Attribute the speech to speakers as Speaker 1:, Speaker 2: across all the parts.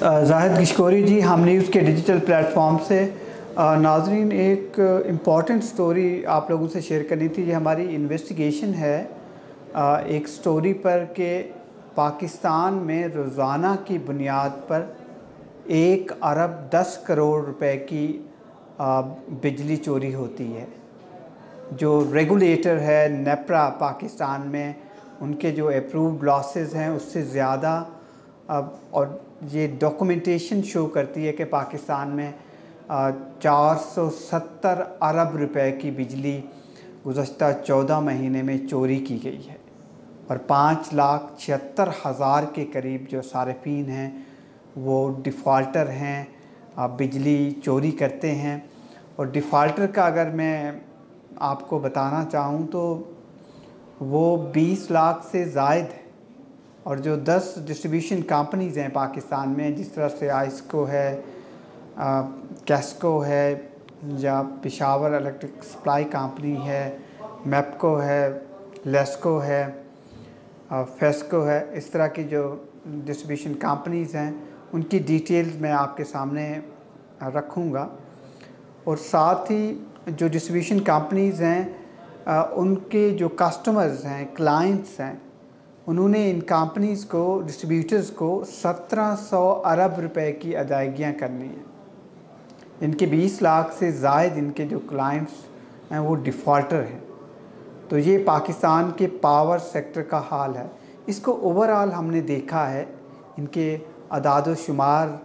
Speaker 1: जाहिद किशकोरी जी, हम न्यूज़ के digital platform से नाजरीन एक इम्पॉर्टेंट स्टोरी आप लोगों से शेयर करनी थी। ये हमारी इन्वेस्टिगेशन है एक स्टोरी पर कि पाकिस्तान में रोज़ाना की बुनियाद पर 1 अरब 10 करोड़ रुपए की बिजली चोरी होती है। जो रेगुलेटर है नेपरा पाकिस्तान में, उनके जो अप्रूव्ड लॉसेस हैं उससे ज़्यादा और ये डॉक्यूमेंटेशन शो करती है कि पाकिस्तान में 470 अरब रुपए की बिजली गुज़श्ता 14 महीने में चोरी की गई है और 5,76,000 के करीब जो सारिफीन हैं वो डिफ़ॉल्टर हैं, बिजली चोरी करते हैं। और डिफ़ॉल्टर का अगर मैं आपको बताना चाहूँ तो वो 20 लाख से ज़ायद है। और जो 10 डिस्ट्रीब्यूशन कंपनीज़ हैं पाकिस्तान में, जिस तरह से आइस्को है, कैस्को है, या पेशावर इलेक्ट्रिक सप्लाई कंपनी है, मैपको है, लेस्को है, फेस्को है, इस तरह की जो डिस्ट्रीब्यूशन कंपनीज़ हैं उनकी डिटेल्स मैं आपके सामने रखूँगा। और साथ ही जो डिस्ट्रीब्यूशन कंपनीज़ हैं उनके जो कस्टमर्स हैं, क्लाइंट्स हैं, उन्होंने इन कंपनीज़ को, डिस्ट्रीब्यूटर्स को 1700 अरब रुपए की अदायगियाँ करनी हैं। इनके 20 लाख से ज़ायद इनके जो क्लाइंट्स हैं वो डिफ़ॉल्टर हैं। तो ये पाकिस्तान के पावर सेक्टर का हाल है। इसको ओवरऑल हमने देखा है, इनके अदाद शुमार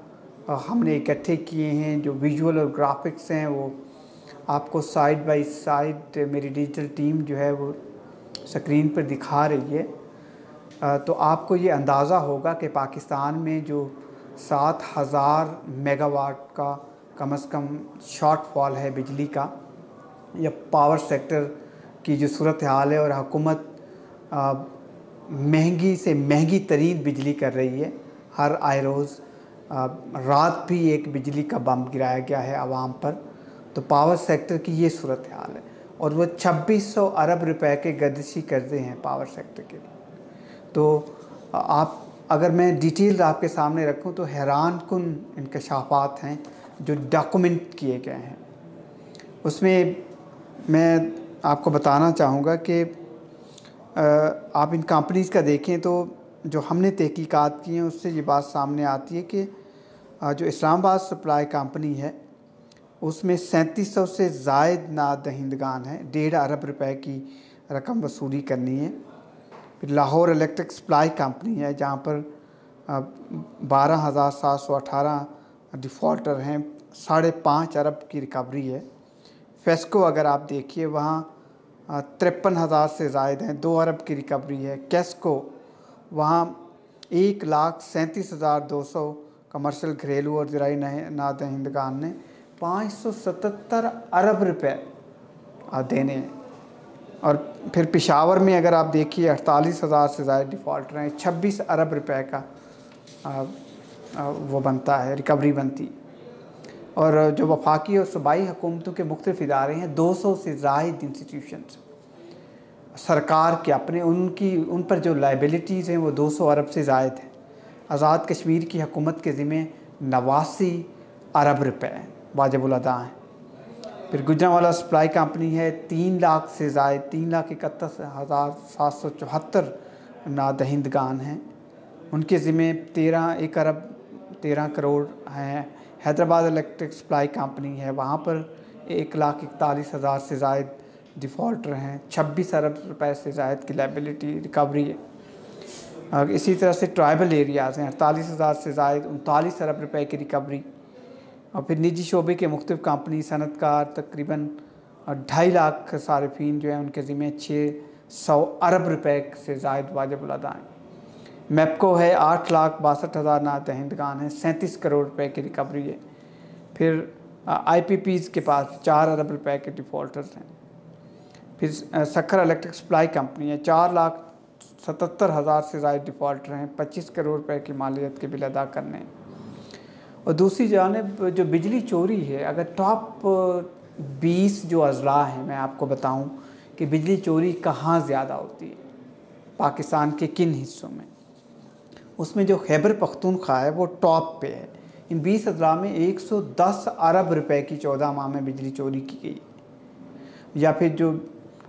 Speaker 1: हमने इकट्ठे किए हैं। जो विजुअल और ग्राफिक्स हैं वो आपको साइड बाय साइड मेरी डिजिटल टीम जो है वो स्क्रीन पर दिखा रही है। तो आपको ये अंदाज़ा होगा कि पाकिस्तान में जो 7,000 मेगावाट का कम से कम शॉर्टफॉल है बिजली का, या पावर सेक्टर की जो सूरत हाल है। और हुकूमत महंगी से महंगी तरीन बिजली कर रही है। हर आए रोज़ रात भी एक बिजली का बम गिराया गया है आवाम पर। तो पावर सेक्टर की ये सूरत हाल है और वो 2600 अरब रुपए के गर्दिशी कर्जे हैं पावर सेक्टर के लिए। तो आप, अगर मैं डिटेल आपके सामने रखूं तो हैरान कुन इंकशाफात हैं जो डॉक्यूमेंट किए गए हैं। उसमें मैं आपको बताना चाहूँगा कि आप इन कंपनीज़ का देखें तो जो हमने तहकीकात की हैं उससे ये बात सामने आती है कि जो इस्लामाबाद सप्लाई कंपनी है उसमें 3700 से ज़ायद नादहिंदगान हैं। 1.5 अरब रुपए की रकम वसूली करनी है। फिर लाहौर इलेक्ट्रिक सप्लाई कंपनी है जहाँ पर 12,718 डिफ़ॉल्टर हैं, 5.5 अरब की रिकवरी है। फेस्को अगर आप देखिए वहाँ 53,000 से ज़ायद हैं, 2 अरब की रिकवरी है। कैस्को वहाँ 1,37,200 कमर्शियल घरेलू और ज़राई नादहिंदगान ने 577 अरब रुपए देने हैं। और फिर पेशावर में अगर आप देखिए 48,000 से ज़्यादा डिफ़ॉल्टर हैं, 26 अरब रुपए का वो बनता है, रिकवरी बनती है। और जो वफाकी और सूबाई हुकूमतों के मुख्तलिफ इदारे हैं, 200 से ज़ायद इंस्टीट्यूशंस सरकार के अपने, उन पर जो लाइबिलिटीज़ हैं वो 200 अरब से ज़ायद हैं। आज़ाद कश्मीर की हुकूमत के ज़िम्मे 89 अरब रुपए वाजिबुल अदा हैं। फिर गुजरांवाला सप्लाई कंपनी है, 3 लाख से ज़ायद, 3,31,774 नादहिंदगान हैं, उनके ज़िम्मे 1 अरब 13 करोड़ हैं। हैदराबाद इलेक्ट्रिक सप्लाई कंपनी है, वहाँ पर 1,41,000 से ज़ायद डिफ़ॉल्टर हैं, 26 अरब रुपए से ज़ायद की लायबिलिटी रिकवरी है। इसी तरह से ट्राइबल एरियाज़ हैं, 48,000 से ज़ायद 39 अरब रुपए की रिकवरी। और फिर निजी शोबे के मुख्तलिफ कंपनी सनतकार तकरीबन 2.5 लाख सारिफीन जो हैं उनके ज़िम्मे 600 अरब रुपए से ज़ायद वाजिबुल अदा हैं। मैपको है 8,62,000 नादहिंदगान हैं, 37 करोड़ रुपए की रिकवरी है। फिर IPPs के पास 4 अरब रुपए के डिफ़ॉल्टर्स हैं। फिर सखर इलेक्ट्रिक सप्लाई कंपनी है, 4,77,000 से ज़ायद डिफ़ॉल्टर हैं, 25 करोड़ रुपए की मालियत के बिल अदा करने हैं। और दूसरी जानिब जो बिजली चोरी है, अगर टॉप 20 जो अज़ला हैं मैं आपको बताऊं कि बिजली चोरी कहाँ ज़्यादा होती है, पाकिस्तान के किन हिस्सों में, उसमें जो खैबर पख्तूनख्वा है वो टॉप पे है। इन 20 अजला में 110 अरब रुपए की 14 माह में बिजली चोरी की गई। या फिर जो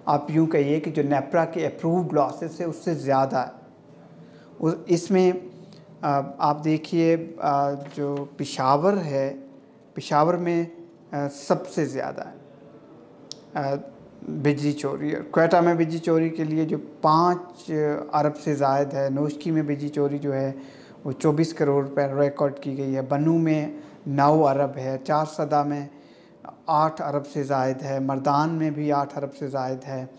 Speaker 1: आप यूँ कहिए कि जो नेपरा के अप्रूव्ड लॉसेस है उससे ज़्यादा है। इसमें आप देखिए जो पेशावर है, पेशावर में सबसे ज़्यादा है बिजली चोरी। और क्वेटा में बिजली चोरी के लिए जो 5 अरब से ज़ायद है। नोशकी में बिजली चोरी जो है वो 24 करोड़ रुपए रिकॉर्ड की गई है। बनू में 9 अरब है। 4 सदा में 8 अरब से ज़ायद है। मर्दान में भी 8 अरब से ज़ायद है।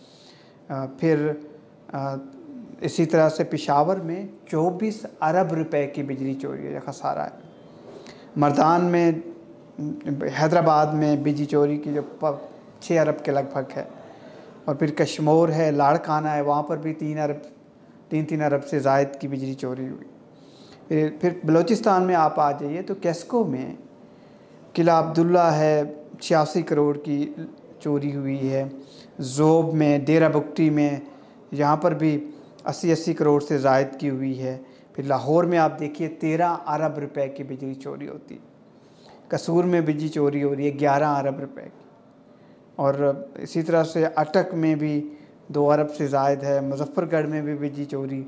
Speaker 1: फिर इसी तरह से पेशावर में 24 अरब रुपए की बिजली चोरी या खसारा है। मर्दान में, हैदराबाद में बिजली चोरी की जो 6 अरब के लगभग है। और फिर कश्मीर है, लाड़काना है, वहाँ पर भी 3 अरब से ज़ायद की बिजली चोरी हुई। फिर बलूचिस्तान में आप आ जाइए तो कैस्को में किला अब्दुल्ला है, 86 करोड़ की चोरी हुई है। ज़ोब में, डेरा बुगटी में, यहाँ पर भी 80 करोड़ से ज़ायद की हुई है। फिर लाहौर में आप देखिए 13 अरब रुपए की बिजली चोरी होती है। कसूर में बिजली चोरी हो रही है 11 अरब रुपए की। और इसी तरह से अटक में भी 2 अरब से ज़ायद है। मुजफ्फरगढ़ में भी बिजली चोरी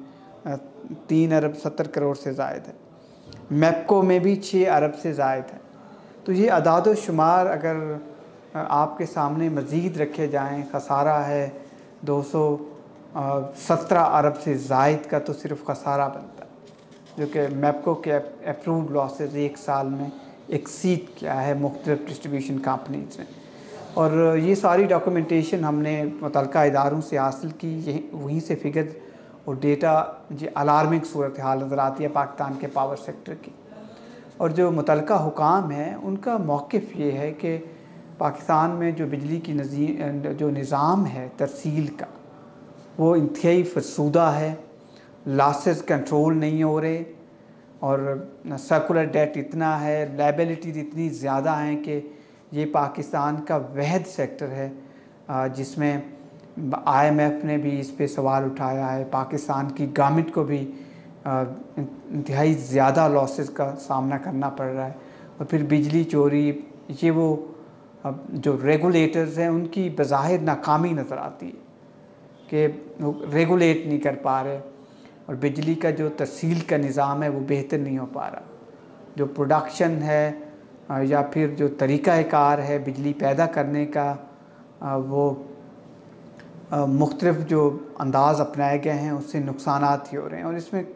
Speaker 1: 3 अरब 70 करोड़ से ज़ायद है। मैप्को में भी 6 अरब से ज़ायद है। तो ये अदाद शुमार अगर आपके सामने मज़ीद रखे जाएं, खसारा है 217 अरब से ज़ायद का तो सिर्फ खसारा बनता है, जो कि मैप्को के अप्रूव्ड लॉसेस एक साल में एक्सीड किया है मुख्तलिफ डिस्ट्रीब्यूशन कंपनीज ने। और ये सारी डॉक्यूमेंटेशन हमने मुतल्लिका इदारों से हासिल की। यही वहीं से फिगर और डेटा ये अलार्मिंग सूरत हाल नज़र आती है पाकिस्तान के पावर सेक्टर की। और जो मुतल्लिका हुकाम है उनका मौक़िफ़ ये है कि पाकिस्तान में जो बिजली की जो निज़ाम है तरसील का, वो इंतहाई फरसूदा है। लॉसेस कंट्रोल नहीं हो रहे और सर्कुलर डेट इतना है, लायबिलिटीज़ इतनी ज़्यादा हैं कि ये पाकिस्तान का वहद सेक्टर है जिसमें IMF ने भी इस पे सवाल उठाया है। पाकिस्तान की गवर्नमेंट को भी इंतहाई ज़्यादा लॉसेस का सामना करना पड़ रहा है। और फिर बिजली चोरी, ये वो जो रेगुलेटर्स हैं उनकी बज़ाहिर नाकामी नज़र आती है कि वो रेगुलेट नहीं कर पा रहे। और बिजली का जो तरसील का निज़ाम है वो बेहतर नहीं हो पा रहा। जो प्रोडक्शन है या फिर जो तरीक़ाकार है बिजली पैदा करने का, वो मुख्तलिफ़ जो अंदाज़ अपनाए गए हैं उससे नुकसानात ही हो रहे हैं। और इसमें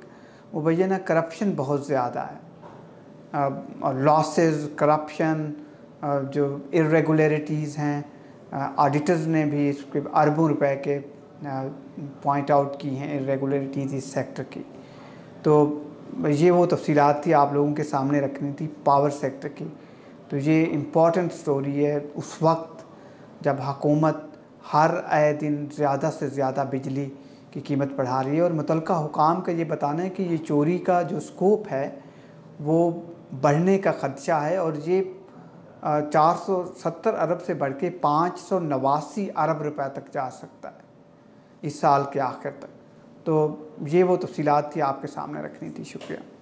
Speaker 1: मुबैना करप्शन बहुत ज़्यादा है। और लॉसेस, करप्शन, जो इर्रेगुलरिटीज़ हैं, ऑडिटर्स ने भी इसके अरबों रुपए के पॉइंट आउट की हैं इर्रेगुलरिटीज़ इस सेक्टर की। तो ये वो तफसीलात थी आप लोगों के सामने रखनी थी पावर सेक्टर की। तो ये इम्पॉर्टेंट स्टोरी है उस वक्त जब हुकूमत हर आए दिन ज़्यादा से ज़्यादा बिजली की कीमत बढ़ा रही है। और मुतल्लिका हुकाम का ये बताना है कि ये चोरी का जो स्कोप है वो बढ़ने का ख़दशा है। और ये 470 अरब से बढ़ के 589 अरब रुपए तक जा सकता है इस साल के आखिर तक। तो ये वो तफसीलात थी आपके सामने रखनी थी। शुक्रिया।